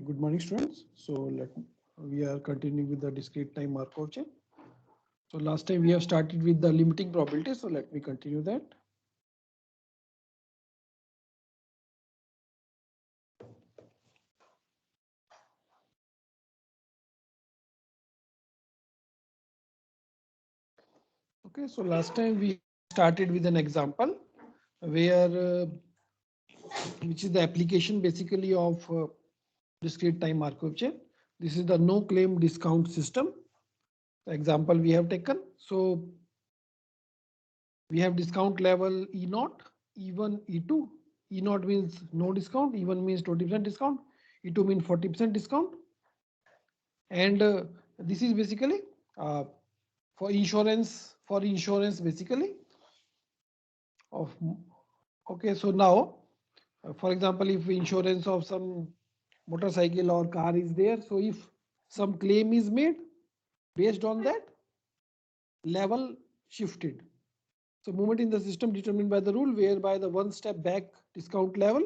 Good morning, students. We are continuing with the discrete time Markov chain. So last time we have started with the limiting probability. So let me continue that. Okay, so last time we started with an example where which is the application basically of discrete time Markov chain. This is the no claim discount system. The example we have taken. So we have discount level E0, E1, E2. E0 means no discount, E1 means 20% discount, E2 means 40% discount. And this is basically uh, for insurance basically of. Okay, so now for example, if insurance of some motorcycle or car is there, so if some claim is made, based on that level shifted. So movement in the system determined by the rule whereby the one step back discount level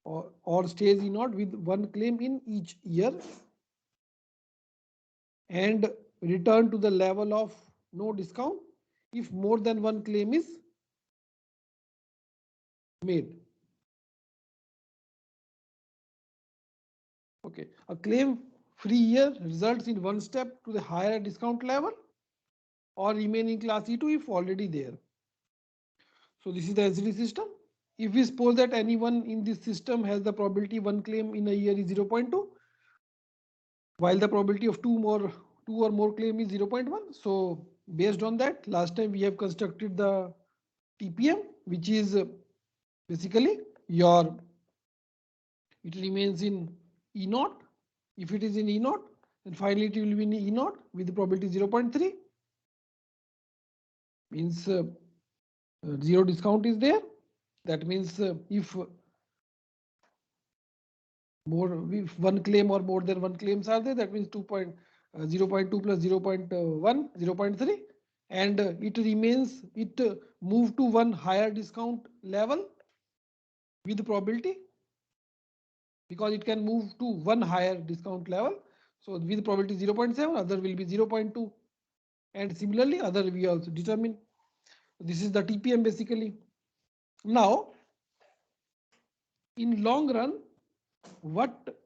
or stays E0 with one claim in each year and return to the level of no discount if more than one claim is made. Okay, a claim free year results in one step to the higher discount level or remain in class E2 if already there. So this is the LCD system. If we suppose that anyone in this system has the probability one claim in a year is 0.2, while the probability of two or more claim is 0.1. So based on that, last time we have constructed the TPM, which is basically it remains in E0. If it is in E0, then finally it will be in E0 with the probability 0.3. Means zero discount is there. That means if one claim or more than one claims are there, that means 0.2 plus 0.1, 0.3, and it move to one higher discount level with probability, because it can move to one higher discount level. So with probability 0.7, other will be 0.2, and similarly other we also determine. This is the TPM basically. Now in long run, what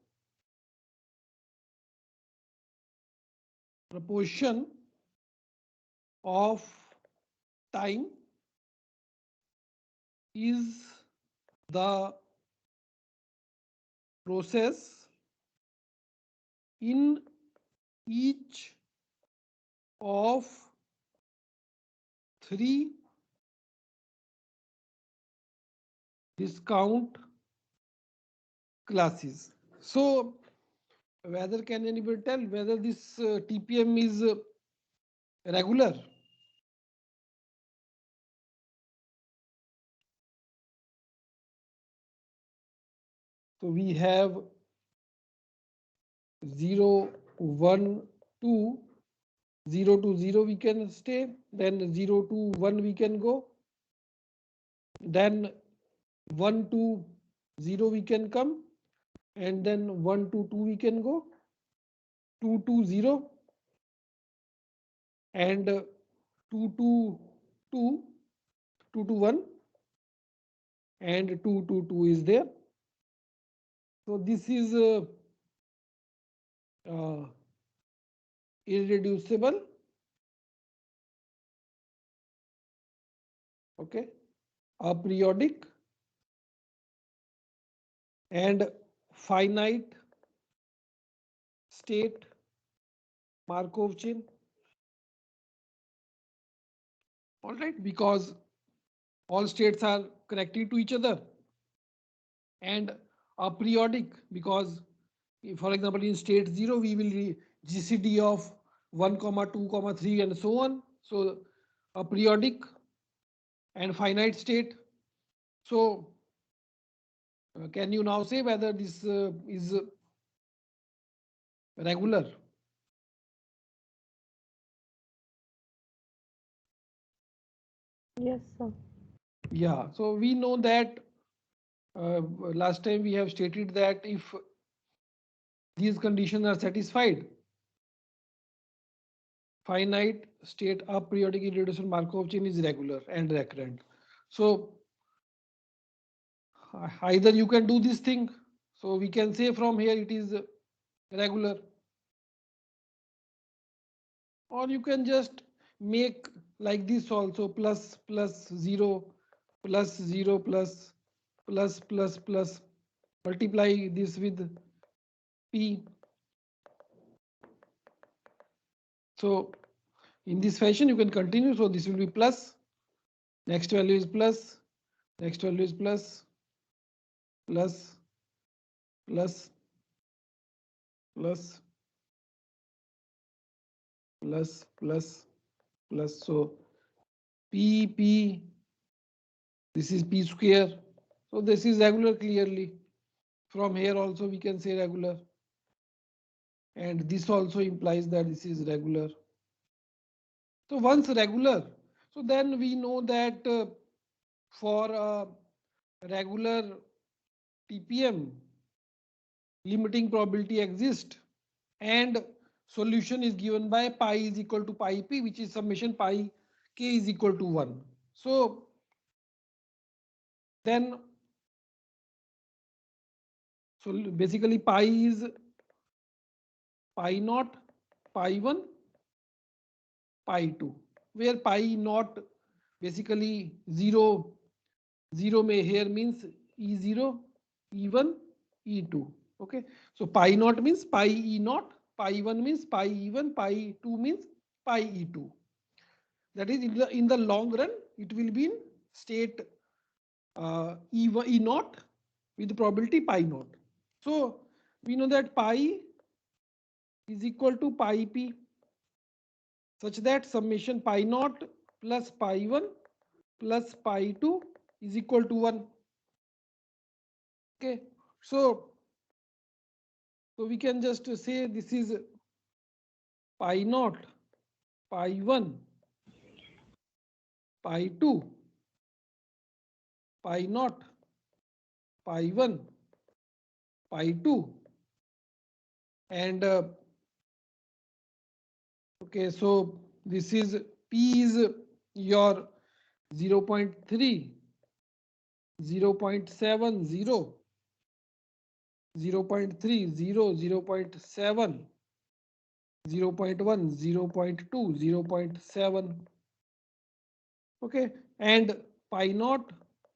proportion of time is the process in each of three discount classes? So whether can anybody tell whether this TPM is regular? So we have 0, 1, 2, 0 to 0 we can stay, then 0 to 1 we can go, then 1 to 0 we can come, and then 1 to 2 we can go, 2 to 0, and 2 to 2, 2 to 1, and 2 to 2 is there. So this is irreducible, okay, aperiodic and finite state Markov chain. All right, because all states are connected to each other, and aperiodic because, for example, in state 0 we will GCD of 1, 2, 3 and so on. So aperiodic and finite state. So can you now say whether this is regular? Yes, sir. Yeah, so we know that Last time we have stated that if these conditions are satisfied, finite state aperiodic irreducible Markov chain is regular and recurrent. So either you can do this thing. So we can say from here it is regular, or you can just make like this also, plus plus 0 plus 0 plus plus plus plus, multiply this with p. So in this fashion you can continue. So this will be plus, next value is plus, next value is plus, plus, plus, plus, plus, plus, plus. So p, this is p square. So this is regular clearly. From here also we can say regular. And this also implies that this is regular. So once regular, so then we know that for a regular TPM, limiting probability exists, and solution is given by pi is equal to pi p, which is summation pi k is equal to 1. So then, so basically pi is pi naught, pi 1, pi 2, where pi naught basically 0, 0 may here means E0, E1, E2. Okay, so pi naught means pi E naught, pi 1 means pi E1, pi 2 means pi E2. That is in the long run, it will be in state E1, E naught with probability pi naught. So we know that pi is equal to pi p, such that summation pi naught plus pi 1 plus pi 2 is equal to 1. Okay, so we can just say this is pi naught, pi 1, pi 2, pi naught, pi 1, pi 2, and okay, so this is p is your 0 0.3, 0 0.70, 0 0.3, 0, 0.7, 0.1, 0.2, 0.7. Okay, and pi naught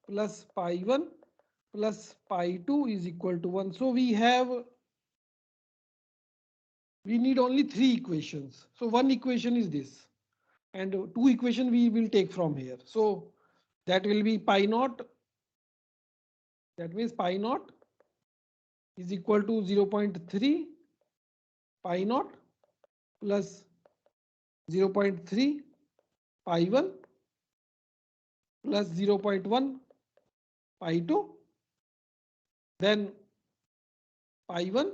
plus pi 1 plus pi 2 is equal to 1. So we need only 3 equations. So one equation is this, and 2 equation we will take from here. So that will be pi naught, that means pi naught is equal to 0 0.3 pi naught plus 0 0.3 pi 1 plus 0 0.1 pi 2, then pi 1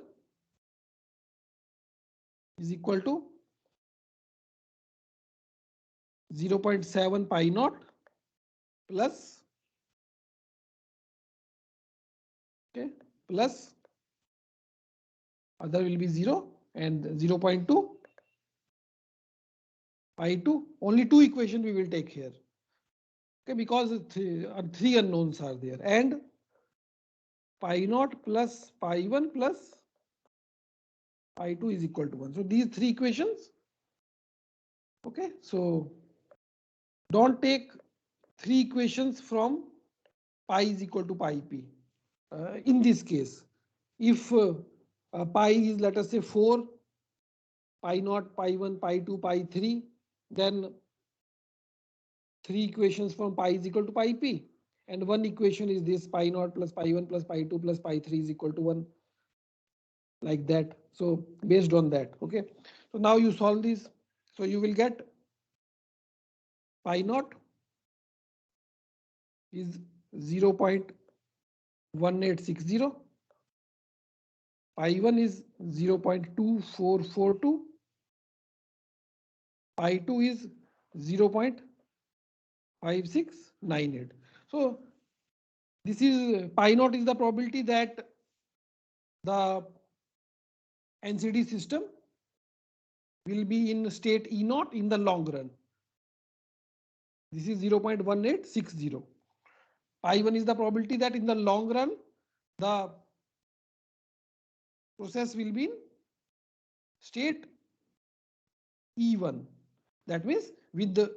is equal to 0 0.7 pi naught plus, okay, plus other will be 0 and 0 0.2 pi 2. Only 2 equation we will take here. Okay, because three unknowns are there, and pi naught plus pi 1 plus pi 2 is equal to 1. So these 3 equations. Okay, so don't take 3 equations from pi is equal to pi p. In this case, if pi is, let us say, 4, pi naught, pi 1, pi 2, pi 3, then 3 equations from pi is equal to pi p, and one equation is this pi naught plus pi 1 plus pi 2 plus pi 3 is equal to 1, like that. So based on that, okay. So now you solve this. So you will get pi naught is 0.1860, pi 1 is 0.2442, pi 2 is 0.5698. So This is pi naught is the probability that the NCD system will be in state E naught in the long run. This is 0.1860. Pi 1 is the probability that in the long run the process will be in state E1. That means with the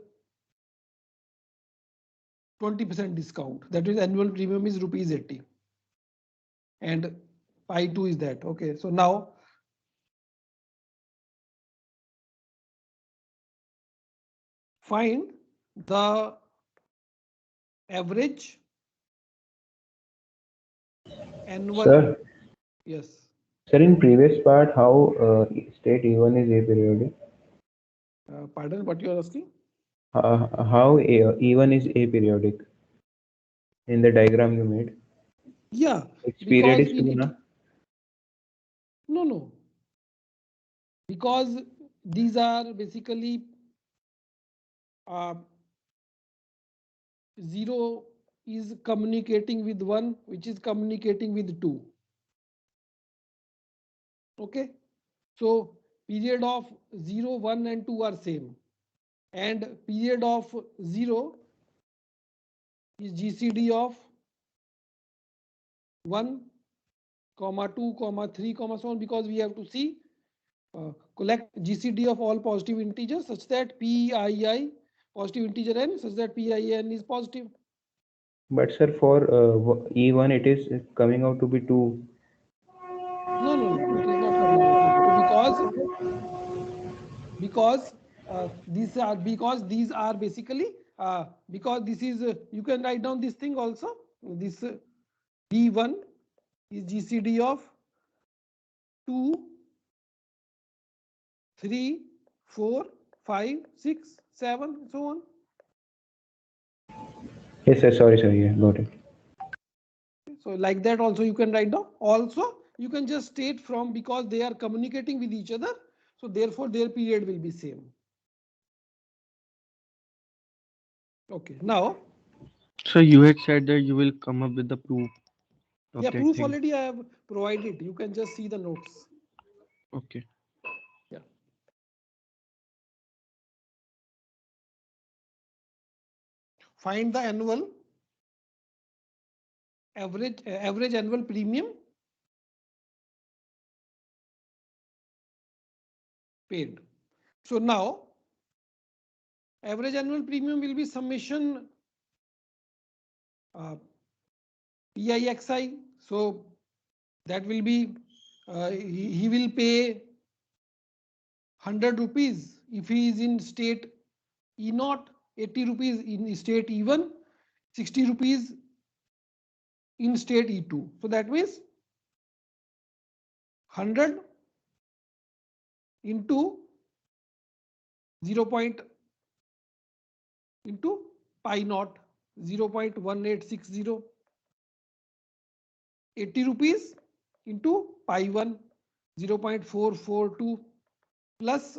20% discount. That is annual premium is rupees 80. And pi 2 is that. Okay. So now find the average annual. Sir, Yes. sir, in previous part, how state E1 is aperiodic? Pardon, what you are asking? How E1 is aperiodic in the diagram you made? Yeah, Its period because is we 2, need na? to, no, because these are basically uh, 0 is communicating with 1, which is communicating with 2. Okay. So period of 0, 1 and 2 are same. And period of 0 is GCD of 1, comma 2, comma 3, comma so on, because we have to see collect GCD of all positive integers such that PII positive integer n such that PIN is positive. But sir, for E1, it is coming out to be 2. No, it is not coming out to be 2 because these are basically because this is you can write down this thing also. This D1 is GCD of 2, 3, 4, 5, 6, 7, so on. Yes, sir. Sorry, sir. Yeah, got it. So like that also you can write down. Also you can just state from because they are communicating with each other. So therefore their period will be same. Okay. Now, So you had said that you will come up with the proof of yeah, that proof thing. already I have provided. You can just see the notes. Okay. Yeah. Find the average annual premium paid. So now average annual premium will be summation PIXI. So that will be he will pay 100 rupees if he is in state E naught, 80 rupees in state E1, 60 rupees in state E2. So that means 100 into 0. Into pi naught 0.1860, 80 rupees into pi 1 0.442 plus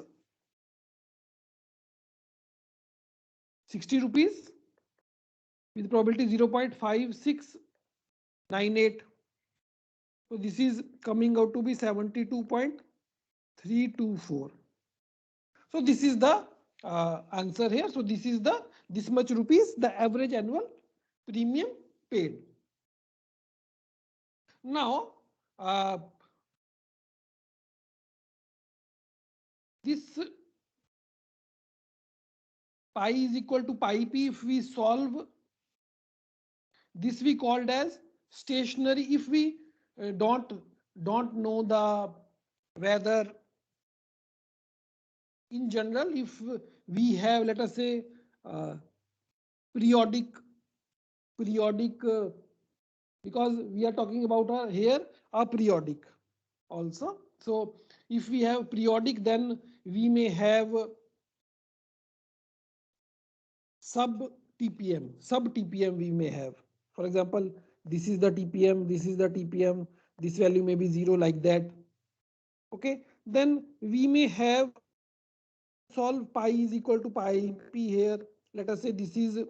60 rupees with probability 0.5698. So this is coming out to be 72.324. So this is the answer here. So this is the this much rupees the average annual premium paid. Now this pi is equal to pi p if we solve this we called as stationary if we don't know the whether in general if we have let us say uh, periodic because we are talking about here a periodic also. So if we have periodic then we may have sub TPM we may have. For example, this is the TPM, this is the TPM, this value may be 0 like that. Okay, then we may have solve pi is equal to pi p here. Let us say this is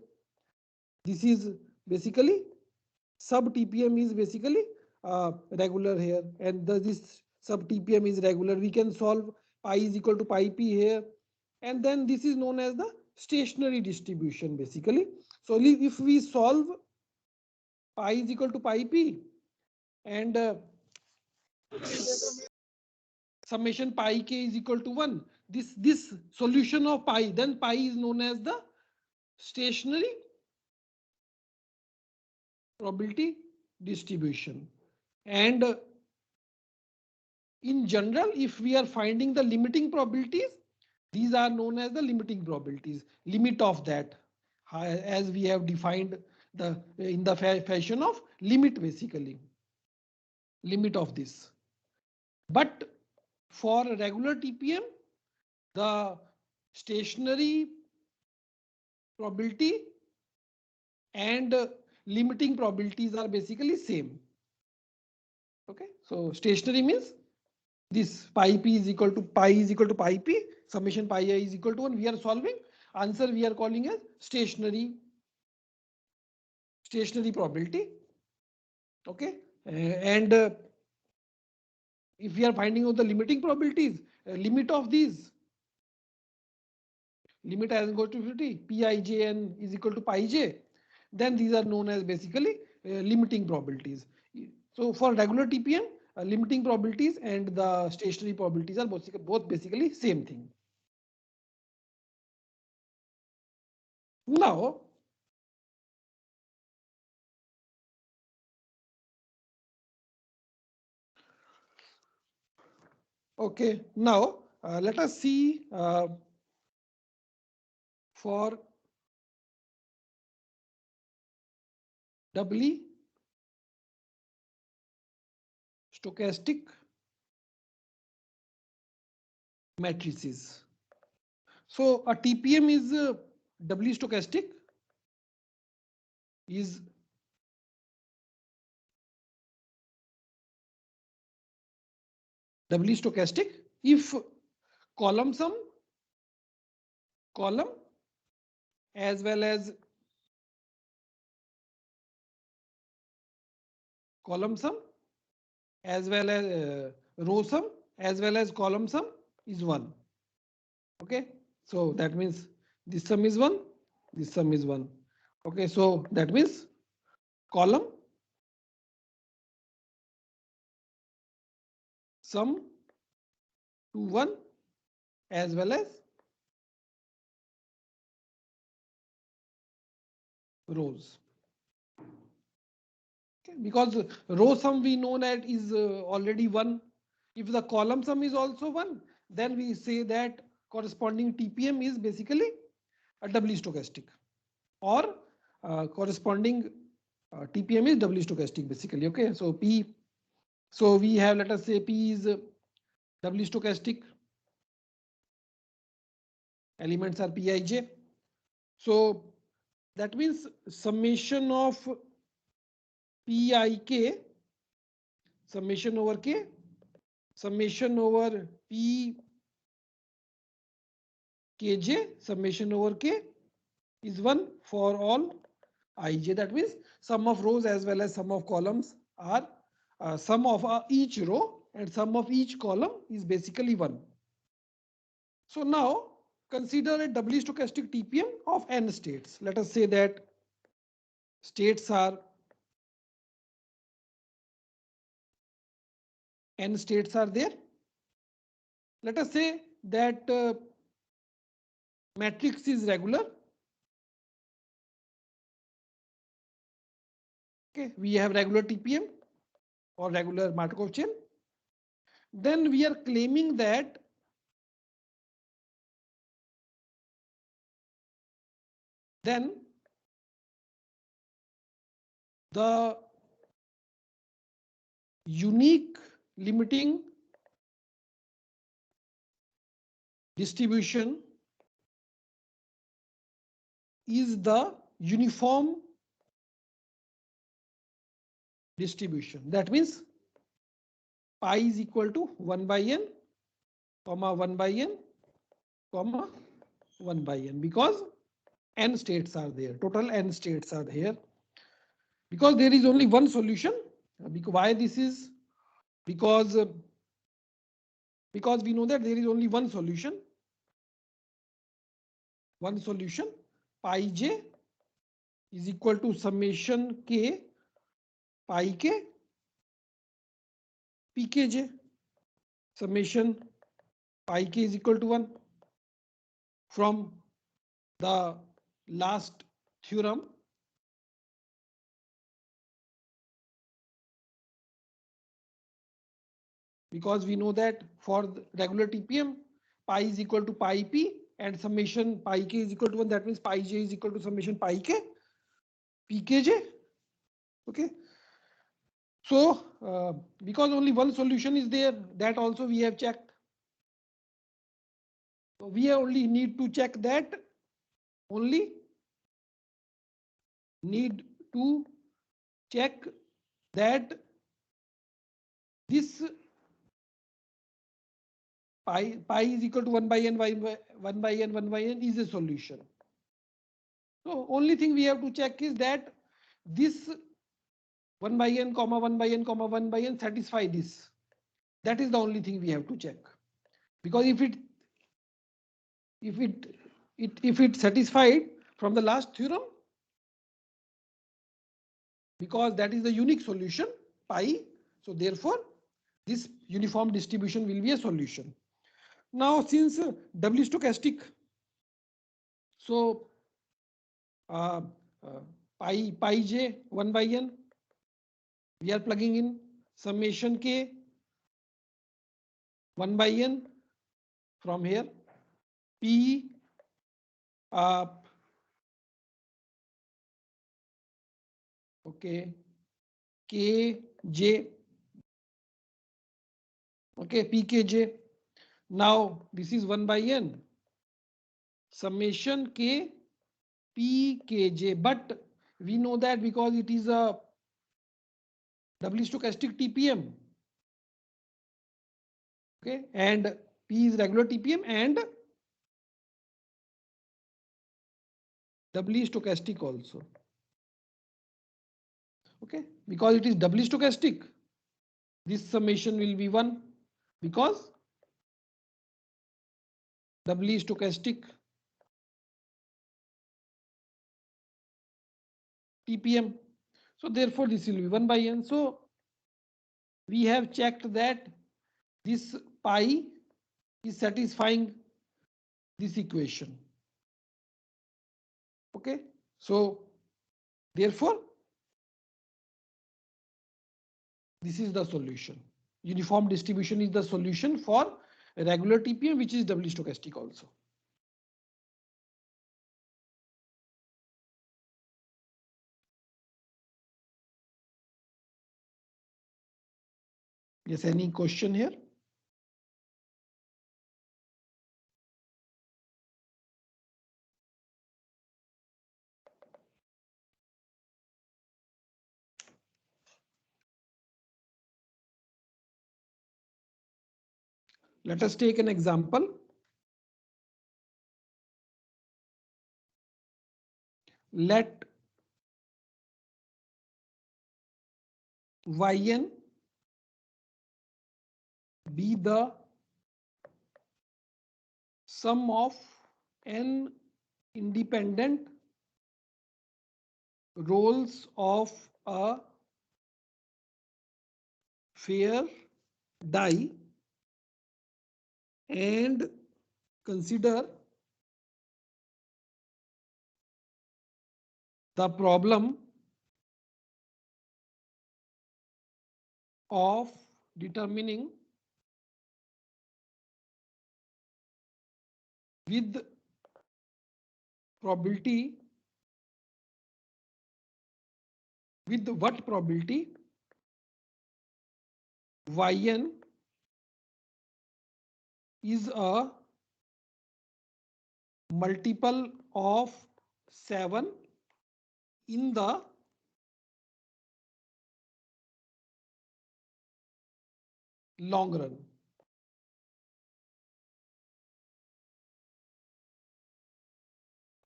basically sub TPM is basically regular here, and this sub TPM is regular. We can solve pi is equal to pi p here, and then this is known as the stationary distribution basically. So if we solve pi is equal to pi p and summation pi k is equal to 1, this solution of pi, then pi is known as the stationary probability distribution. And in general, if we are finding the limiting probabilities, these are known as the limiting probabilities, limit of that, as we have defined the in the fashion of limit basically, limit of this. But for regular TPM, the stationary probability and limiting probabilities are basically same. Okay, so stationary means this pi p is equal to pi p, summation pi I is equal to 1. We are solving, answer we are calling as stationary probability. Okay, and if we are finding out the limiting probabilities, limit of these, limit as goes to infinity, pijn is equal to pi j, then these are known as basically limiting probabilities. So for regular TPM, limiting probabilities and the stationary probabilities are both basically same thing. Now, okay, now let us see for doubly stochastic matrices. So a TPM is doubly stochastic, is doubly stochastic if column sum, column as well as column sum as well as row sum as well as column sum is 1. Okay, so that means this sum is 1, this sum is 1. Okay, so that means column sum to 1 as well as rows. Okay, because row sum we know that is already 1. If the column sum is also 1, then we say that corresponding TPM is basically a doubly stochastic, or corresponding TPM is doubly stochastic basically. Okay, so P, so we have, let us say P is doubly stochastic, elements are Pij. So that means summation of Pik, summation over K, summation over P Kj, summation over K is 1 for all Ij. That means sum of rows as well as sum of columns are sum of each row and sum of each column is basically 1. So now consider a doubly stochastic TPM of n states. Let us say that states are n states are there. Let us say that matrix is regular. Okay, we have regular TPM or regular Markov chain. Then we are claiming that then the unique limiting distribution is the uniform distribution. That means pi is equal to 1 by n, comma 1 by n, comma 1 by n, because n states are there, total n states are here. because there is only one solution. Why this is? Because we know that there is only one solution. One solution, pi j is equal to summation k pi k pkj. Summation pi k is equal to 1 from the last theorem. Because we know that for the regular TPM, pi is equal to pi p and summation pi k is equal to 1. That means pi j is equal to summation pi k pkj. Okay. So because only one solution is there, that also we have checked. So we only need to check that. Only need to check that this pi is equal to 1 by n by 1 by n 1 by n is a solution. So only thing we have to check is that this 1 by n comma 1 by n comma 1 by n satisfy this. That is the only thing we have to check. Because if it satisfied from the last theorem, because that is the unique solution pi, so therefore this uniform distribution will be a solution. Now since W stochastic, so uh, pi j 1 by n, we are plugging in summation k 1 by n from here, p okay, kj, okay, pkj. Now this is 1 by n summation k pkj, but we know that because it is a doubly stochastic TPM, okay, and p is regular TPM and doubly stochastic also, okay, because it is doubly stochastic, this summation will be 1 because doubly stochastic TPM. So therefore this will be 1 by n. So we have checked that this pi is satisfying this equation. Okay, so therefore this is the solution. Uniform distribution is the solution for a regular TPM, which is doubly stochastic also. Yes, any question here? Let us take an example. Let yn be the sum of n independent rolls of a fair die and consider the problem of determining with probability, with what probability yn is a multiple of 7 in the long run.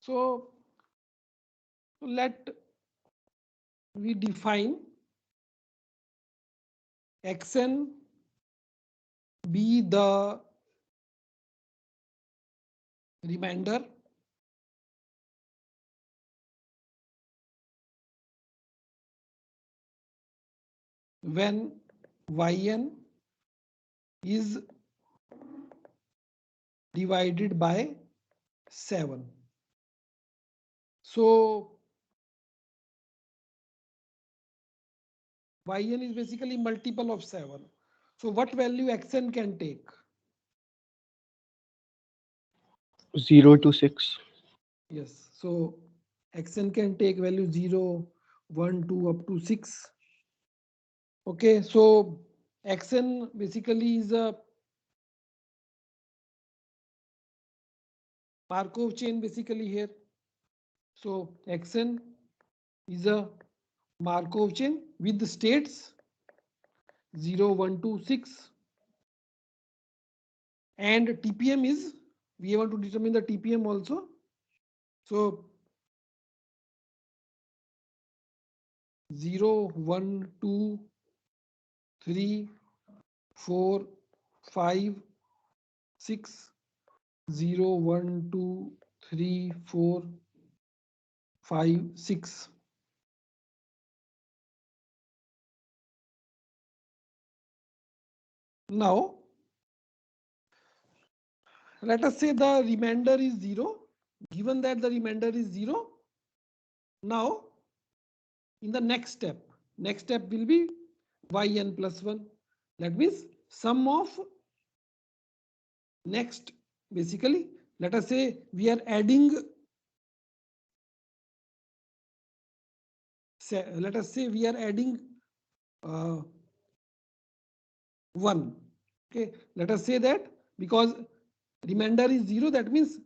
So let we define xn be the remainder when yn is divided by 7. So yn is basically multiple of 7. So what value xn can take? 0 to 6. Yes. So xn can take value 0, 1, 2 up to 6. Okay. So xn basically is a Markov chain basically here. So xn is a Markov chain with the states 0, 1, 2, 6. And TPM is, we want to determine the TPM also. So 0, 1, 2, 3, 4, 5, 6, 0, 1, 2, 3, 4, 5, 6. Now, let us say the remainder is 0. Given that the remainder is 0, now in the next step will be yn plus 1. That means sum of next, basically, let us say we are adding, let us say we are adding 1. Okay, let us say that because remainder is 0, that means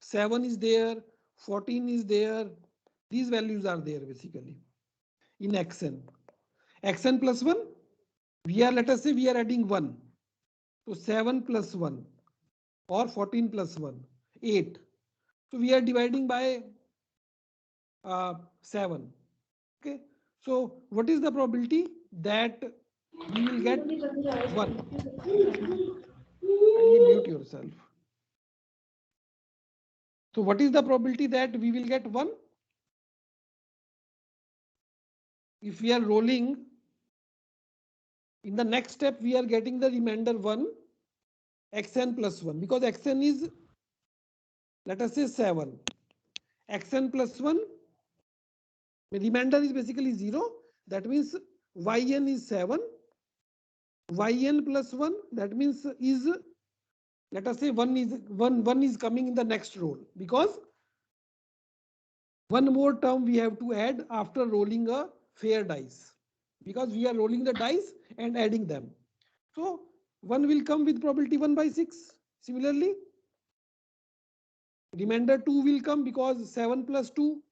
7 is there, 14 is there, these values are there basically in xn. xn plus 1, we are, let us say we are adding 1. So 7 plus 1 or 14 plus 1, 8. So we are dividing by 7. Okay. So what is the probability that we will get 1? Kindly mute yourself. So what is the probability that we will get 1? If we are rolling, in the next step, we are getting the remainder 1, xn plus 1, because xn is, let us say 7. xn plus 1, the remainder is basically 0. That means yn is 7. yn plus 1, that means is, let us say 1 is coming in the next roll, because one more term we have to add after rolling a fair dice, because we are rolling the dice and adding them. So 1 will come with probability 1 by 6. Similarly, remainder 2 will come because 7 plus 2.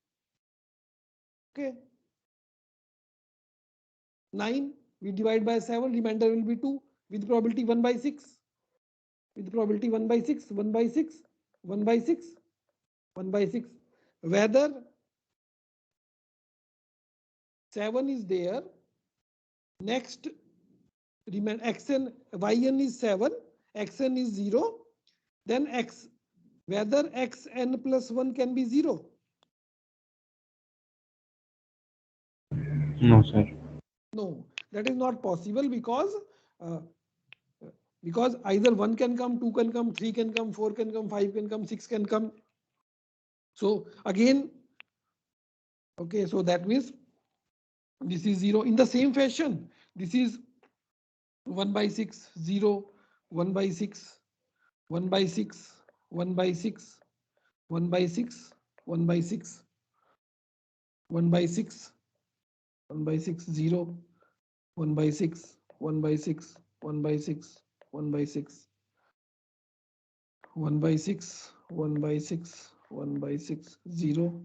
Okay. 9, we divide by 7, remainder will be 2 with probability 1 by 6. With probability 1 by 6, 1 by 6, 1 by 6, 1 by 6. Whether 7 is there, next remain xn, yn is 7, xn is 0, then x, whether xn plus 1 can be 0. No, sir. No, that is not possible because either 1 can come, 2 can come, 3 can come, 4 can come, 5 can come, 6 can come. So again, okay, so that means this is 0. In the same fashion, this is 1 by 6, 0, 1 by 6, 1 by 6, 1 by 6, 1 by 6, 1 by 6, 1 by 6, 1 by 6, 0, 1 by 6, 1 by 6, 1 by 6, 1 by 6, 1 by 6, 1 by 6, 1 by 6, 0.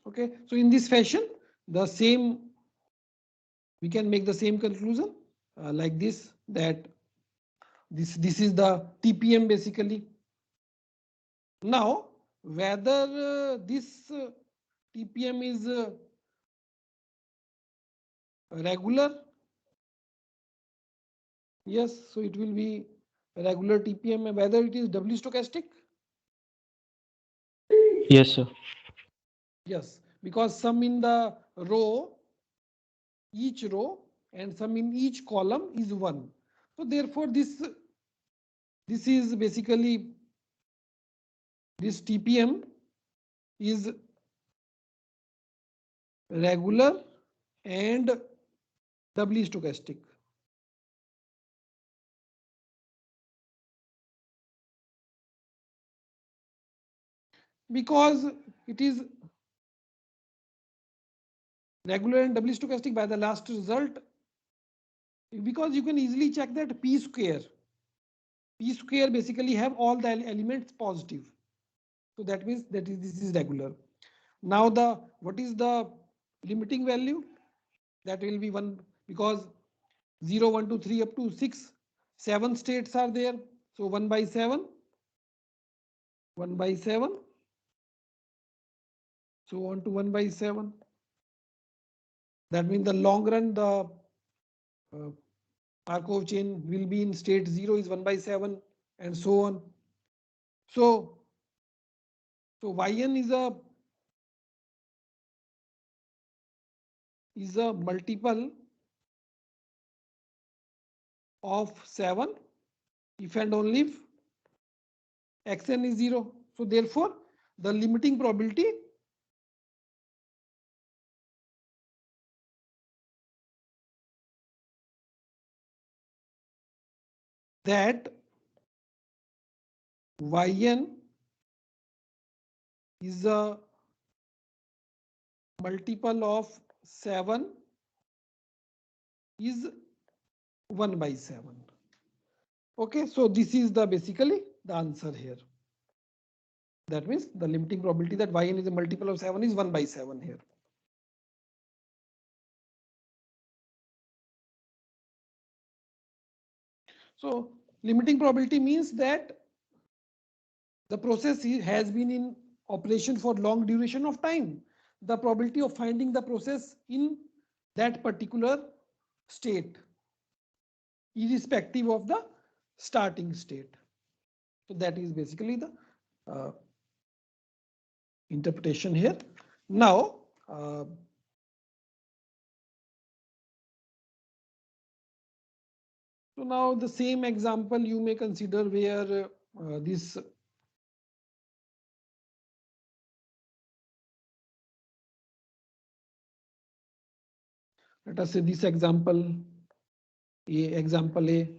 Okay, so in this fashion, the same, we can make the same conclusion like this, that this is the TPM basically. Now, whether this TPM is regular, yes, so it will be regular TPM, whether it is doubly stochastic, Yes, sir. yes, because some in the row, each row, and some in each column is 1. So therefore this is basically, this TPM is regular and doubly stochastic. Because it is regular and doubly stochastic by the last result, because you can easily check that p square basically have all the elements positive. So that means that is, this is regular. Now the, what is the limiting value? That will be 1, because 0, 1, 2, 3 up to 6, 7 states are there. So 1 by 7, 1 by 7, so on to 1 by 7. That means the long run, the Markov chain will be in state 0 is 1 by 7 and so on. So Yn is a multiple of 7 if and only if xn is 0. So therefore, the limiting probability that Yn is a multiple of 7 is 1 by 7. Okay, so this is the basically the answer here. That means the limiting probability that Yn is a multiple of 7 is 1 by 7 here. So limiting probability means that the process has been in operation for long duration of time. The probability of finding the process in that particular state, irrespective of the starting state. So that is basically the interpretation here. Now, so now the same example you may consider where this let us say this example A.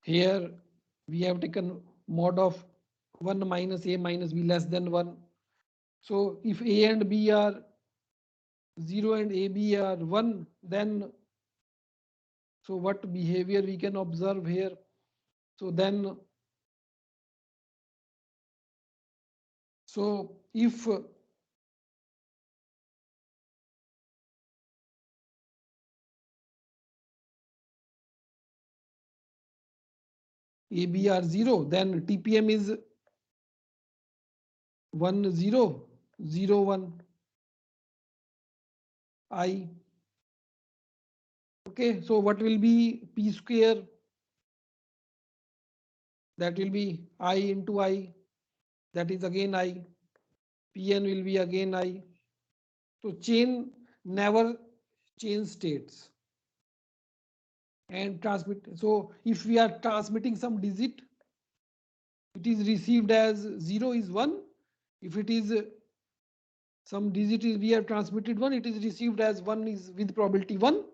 Here we have taken mod of 1 minus A minus B less than 1. So if A and B are 0 and AB are 1, then so what behavior we can observe here? So then, so if AB are 0, then TPM is 1 0 0 1 I. Okay, so what will be P square? That will be I into I. That is again I. Pn will be again I. So chain never change states and transmit. So if we are transmitting some digit, it is received as 0 is 1. If it is some digit is we have transmitted 1, it is received as 1 is with probability 1.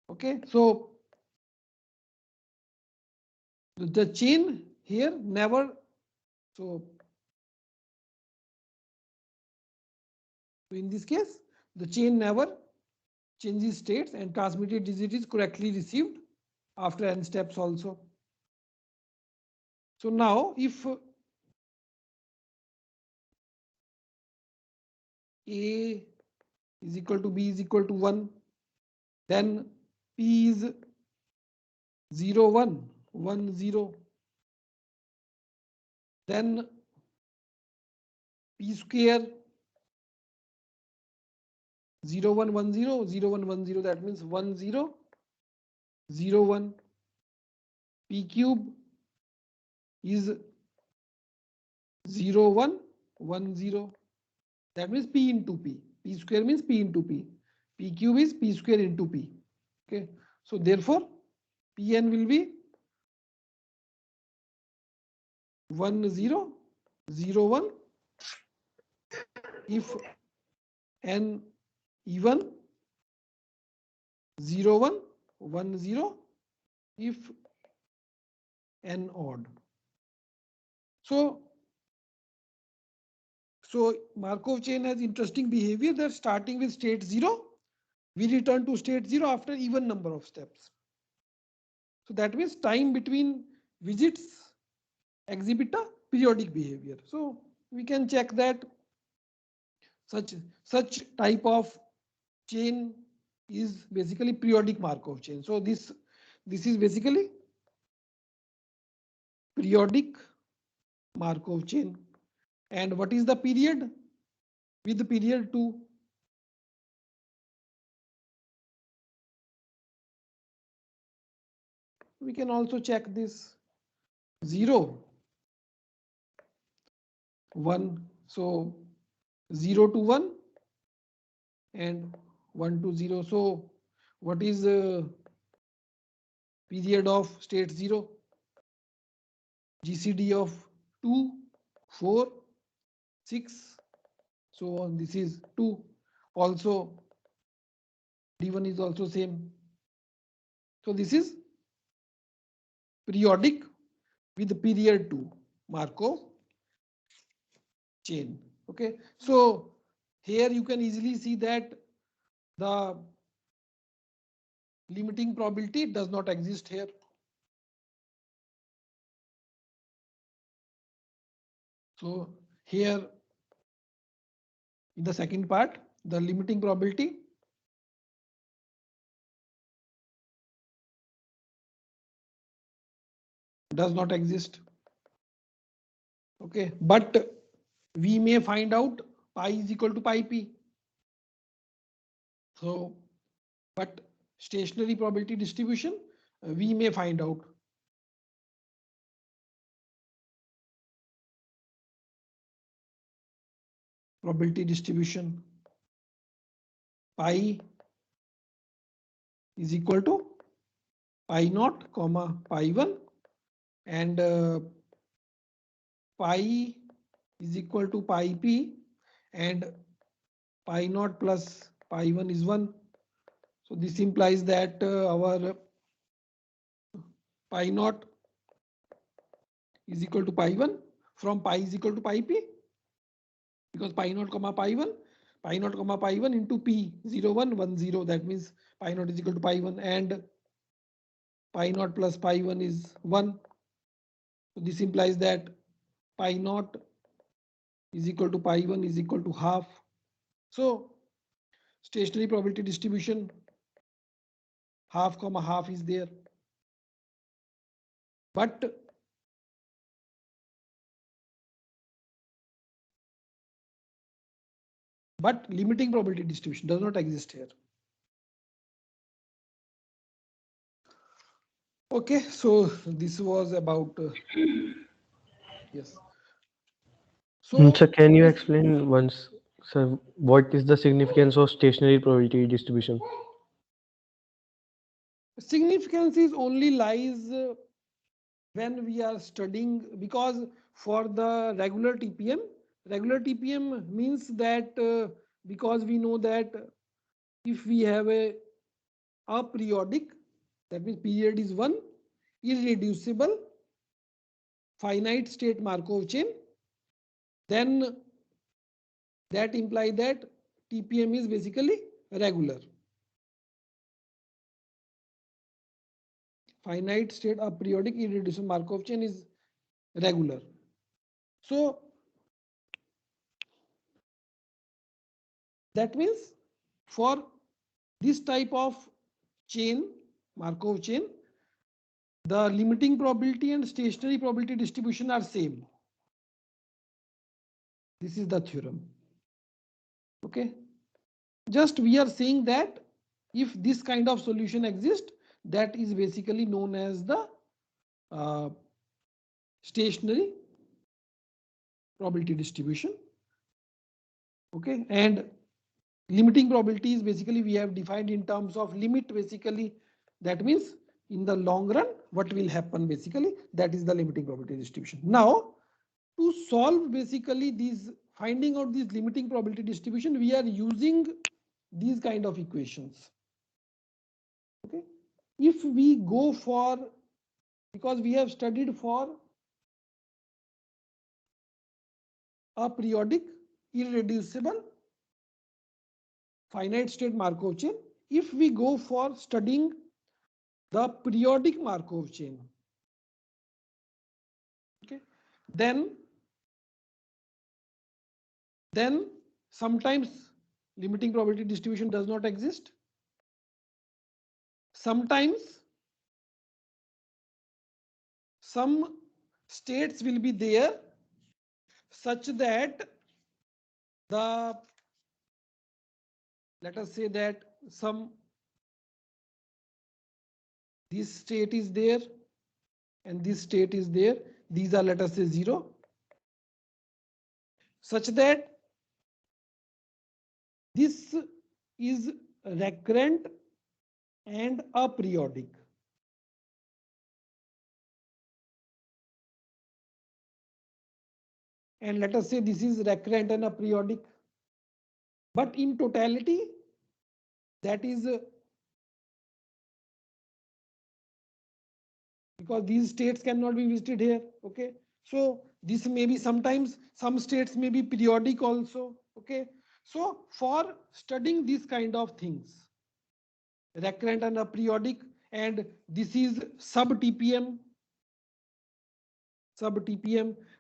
Okay, so the chain here never, so in this case, the chain never changes states and transmitted digit is correctly received after n steps also. So now if A is equal to B is equal to 1, then P is 0, 1, 1, 0, then P square 0, 1, 1, 0, 0, 1, 1, 0, that means 1, 0, 0, 1. P cube is 0, 1, 1, 0. That means P into P. P square means P into P. P cube is P square into P. Okay. So therefore, Pn will be 1, 0, 0, 1 if n even, 0, 1, 1, 0 if n odd. So Markov chain has interesting behavior that starting with state 0, we return to state 0 after even number of steps. So that means time between visits exhibit a periodic behavior. So we can check that such type of chain is basically periodic Markov chain. So this is basically periodic Markov chain. And what is the period? With the period 2. We can also check this 0, 1. So 0 to 1 and 1 to 0. So what is the period of state 0? GCD of 2, 4, 6. So on, this is 2. Also D1 is also same. So this is periodic with the period 2 Markov chain. Okay. So here you can easily see that the limiting probability does not exist here. So here in the second part, the limiting probability does not exist. Okay, but we may find out pi is equal to pi p. So, but stationary probability distribution, we may find out. Probability distribution pi is equal to pi naught comma pi 1 and pi is equal to pi p and pi naught plus pi 1 is 1. So this implies that our pi naught is equal to pi 1 from pi is equal to pi p, because pi naught comma pi 1 into p 0 1 1 0, that means pi naught is equal to pi 1 and pi naught plus pi 1 is 1. So this implies that pi naught is equal to pi 1 is equal to half. So stationary probability distribution half comma half is there, but limiting probability distribution does not exist here. Okay, so this was about yes. So Sir, can you explain once, sir, what is the significance of stationary probability distribution? significance is only lies when we are studying, because for the regular TPM means that because we know that if we have a aperiodic, that means period is 1, irreducible finite state Markov chain, then that implies that TPM is basically regular. Finite state aperiodic irreducible Markov chain is regular. So That means for this type of chain, Markov chain, the limiting probability and stationary probability distribution are same. This is the theorem. Okay. Just we are saying that if this kind of solution exists, that is basically known as the stationary probability distribution. Okay. And limiting probability is basically we have defined in terms of limit. Basically, that means in the long run, what will happen basically, that is the limiting probability distribution. Now, to solve basically these, finding out this limiting probability distribution, we are using these kind of equations. Okay. If we go for, because we have studied for a periodic, irreducible, finite state Markov chain, if we go for studying the periodic Markov chain, okay, then sometimes limiting probability distribution does not exist. Sometimes some states will be there such that the, let us say that some, this state is there and this state is there. These are, let us say, 0, such that this is recurrent and aperiodic. And let us say this is recurrent and aperiodic. But in totality, that is because these states cannot be visited here. Okay. So this may be sometimes, some states may be periodic also. Okay. So for studying these kind of things, recurrent and aperiodic, and this is sub TPM,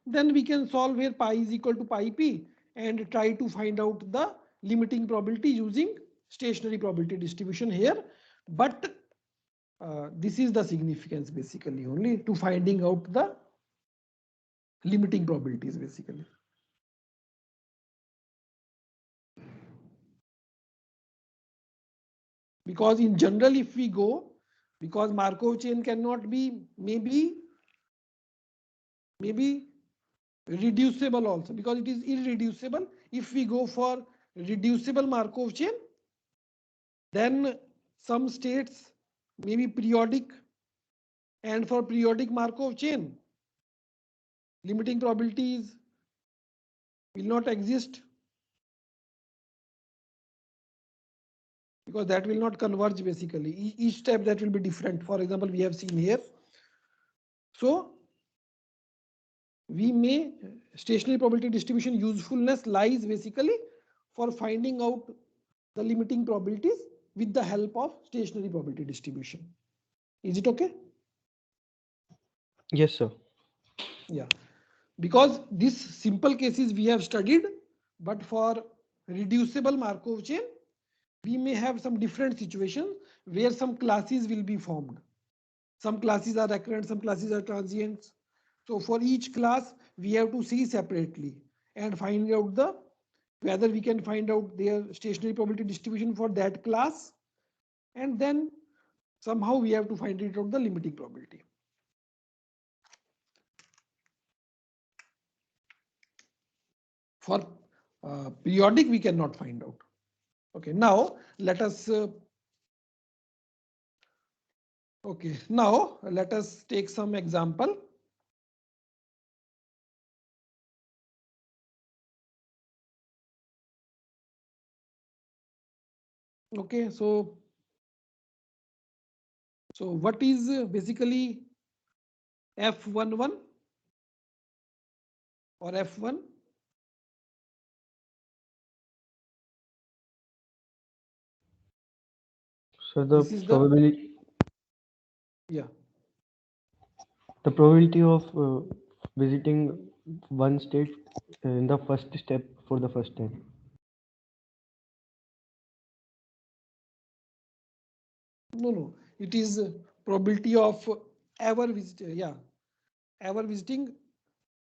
then we can solve where pi is equal to pi p and try to find out the limiting probability using stationary probability distribution here. But this is the significance basically only to finding out the limiting probabilities basically. Because in general, if we go, because Markov chain cannot be maybe reducible also, because it is irreducible. If we go for reducible Markov chain, then some states may be periodic, and for periodic Markov chain, limiting probabilities will not exist, because that will not converge basically. Each step that will be different. For example, we have seen here. So we may, stationary probability distribution usefulness lies basically for finding out the limiting probabilities with the help of stationary probability distribution. Is it okay? Yes, sir. Yeah, because these simple cases we have studied, but for reducible Markov chain, we may have some different situations where some classes will be formed. Some classes are recurrent, some classes are transients. So for each class, we have to see separately and find out the, whether we can find out their stationary probability distribution for that class. And then somehow we have to find it out the limiting probability. For periodic, we cannot find out. Okay, now let us take some example. Okay, so what is basically F11 or F1? So the probability, yeah, the probability of visiting one state in the first step for the first time. No, it is probability of ever visit, ever visiting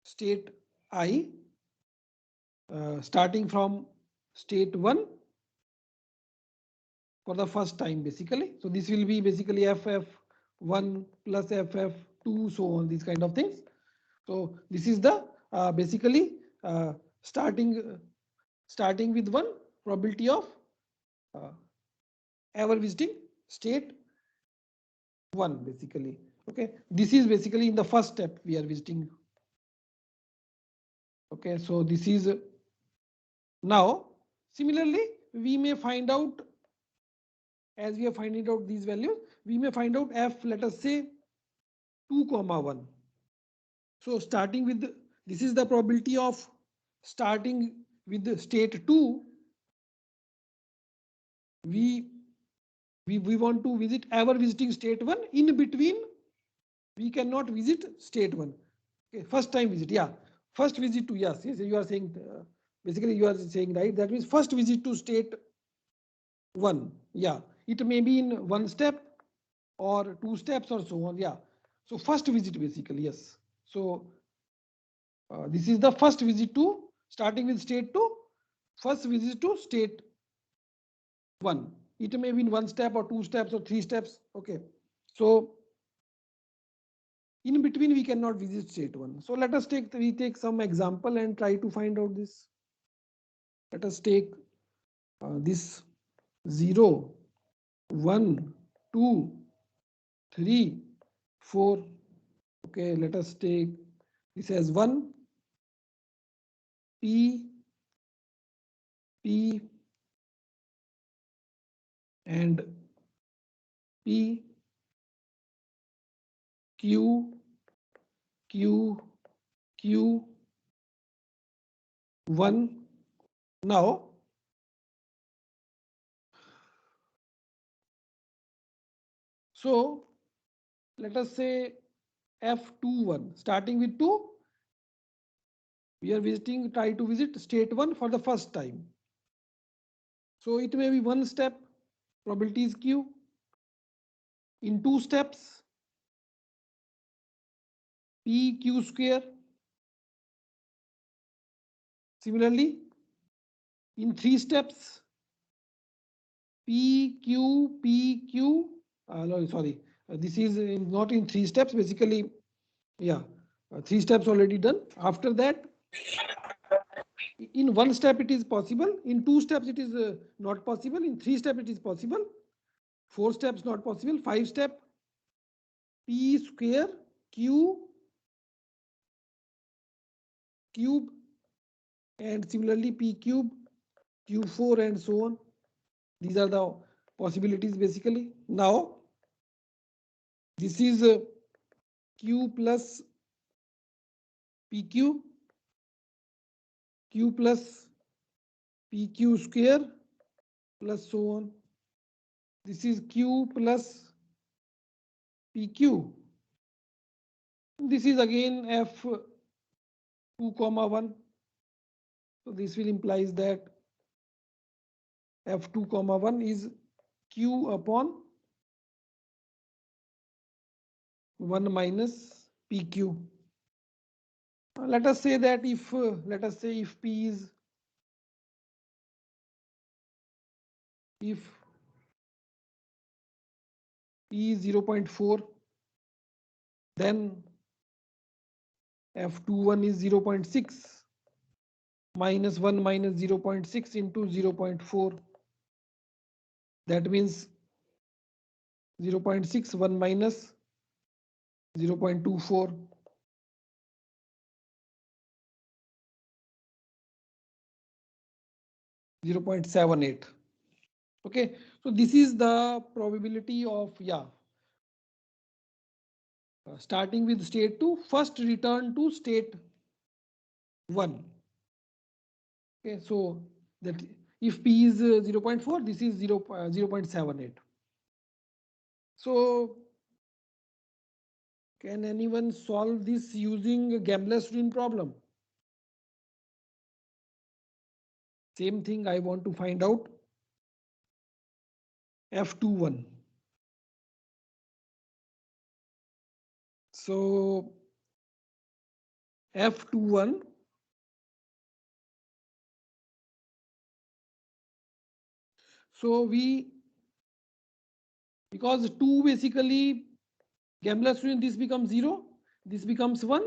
state I, starting from state 1 for the first time basically. So this will be basically FF1 plus FF2, so on, these kind of things. So this is the basically starting with one probability of uh, ever visiting state 1 basically. Okay, this is basically in the first step we are visiting. Okay, so this is now similarly we may find out, as we are finding out these values, we may find out f, let us say 2 comma 1. So starting with this is the probability of starting with the state 2. We want to visit ever visiting state 1. In between we cannot visit state 1. Okay, first time visit, yeah, first visit to, yes, you are saying basically you are saying right, that means first visit to state 1, yeah, it may be in one step or two steps or so on, yeah. So first visit basically, yes. So this is the first visit to, starting with state 2, first visit to state 1. It may be in one step or two steps or three steps. Okay, so in between we cannot visit state 1. So let us take some example and try to find out this. Let us take this 0, 1, 2, 3, 4. Okay, let us take this as 1, P, P, and P, Q, Q, Q, 1. Now, so let us say F21, starting with 2, we are try to visit state 1 for the first time. So it may be one step, probability is Q. In two steps, PQ square. Similarly, in three steps, PQ, no, sorry, this is not in three steps, basically, yeah, three steps already done. After that, in one step it is possible, in two steps it is not possible, in three steps it is possible, four steps not possible, five step, P square, Q, cube, and similarly P cube, Q4, and so on. These are the possibilities basically. Now, this is Q plus PQ, Q plus PQ square, plus so on. This is Q plus PQ. This is again F2 comma 1. So this will implies that F2 comma 1 is Q upon 1 minus PQ. Let us say that if P is, if P is 0.4, then F21 is 0.6 minus 1 minus 0.6 into 0.4. That means 0.6, 1 minus 0.24. .78. Okay, so this is the probability of, starting with state 2, first return to state 1. Okay, so that if P is 0.4, this is 0.78. So can anyone solve this using Gamble-Student problem? Same thing I want to find out. F21. So F21 so because 2 basically Gamble student, this becomes 0, this becomes 1.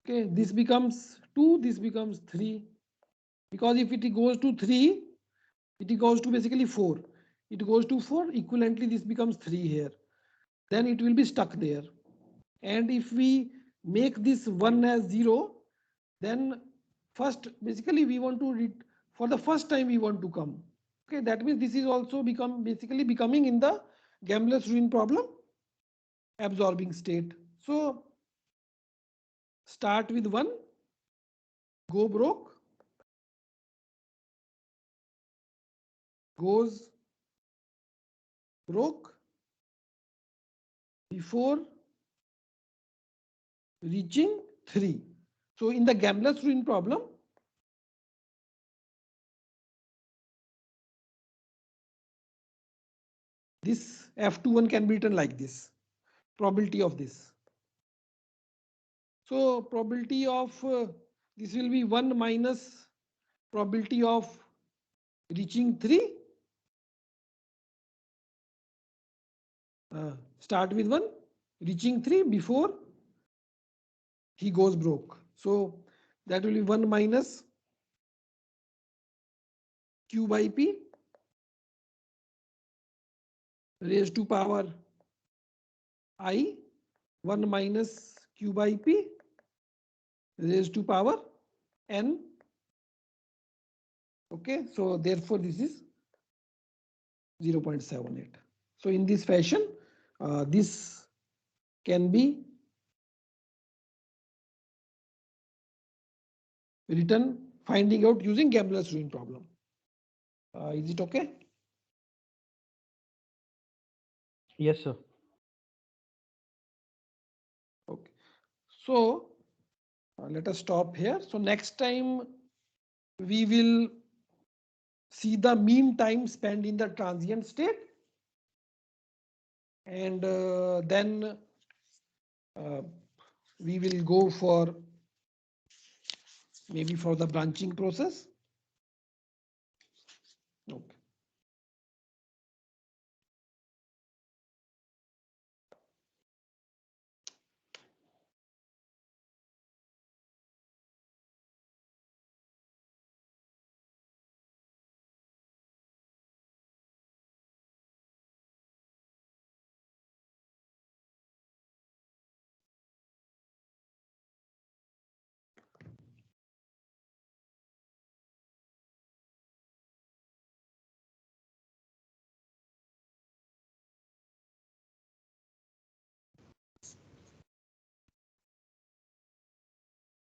Okay, this becomes 2, this becomes 3. Because if it goes to 3, it goes to basically 4. It goes to 4, equivalently this becomes 3 here. Then it will be stuck there. And if we make this 1 as 0, then first basically we want to read for the first time we want to come. Okay, that means this is also basically becoming in the Gambler's ruin problem absorbing state. So start with 1, go broke, goes broke before reaching 3. So in the Gambler's ruin problem, this F21 can be written like this, probability of this. So probability of this will be 1 minus probability of reaching 3. Start with 1, reaching 3 before he goes broke. So that will be 1 minus Q by P raised to power I, 1 minus Q by P raised to power N. Okay, so therefore this is 0.78. So in this fashion, this can be written finding out using Gambler's ruin problem. Is it okay? Yes, sir. Okay. So let us stop here. So next time we will see the mean time spent in the transient state, and then we will go for maybe for the branching process. Okay.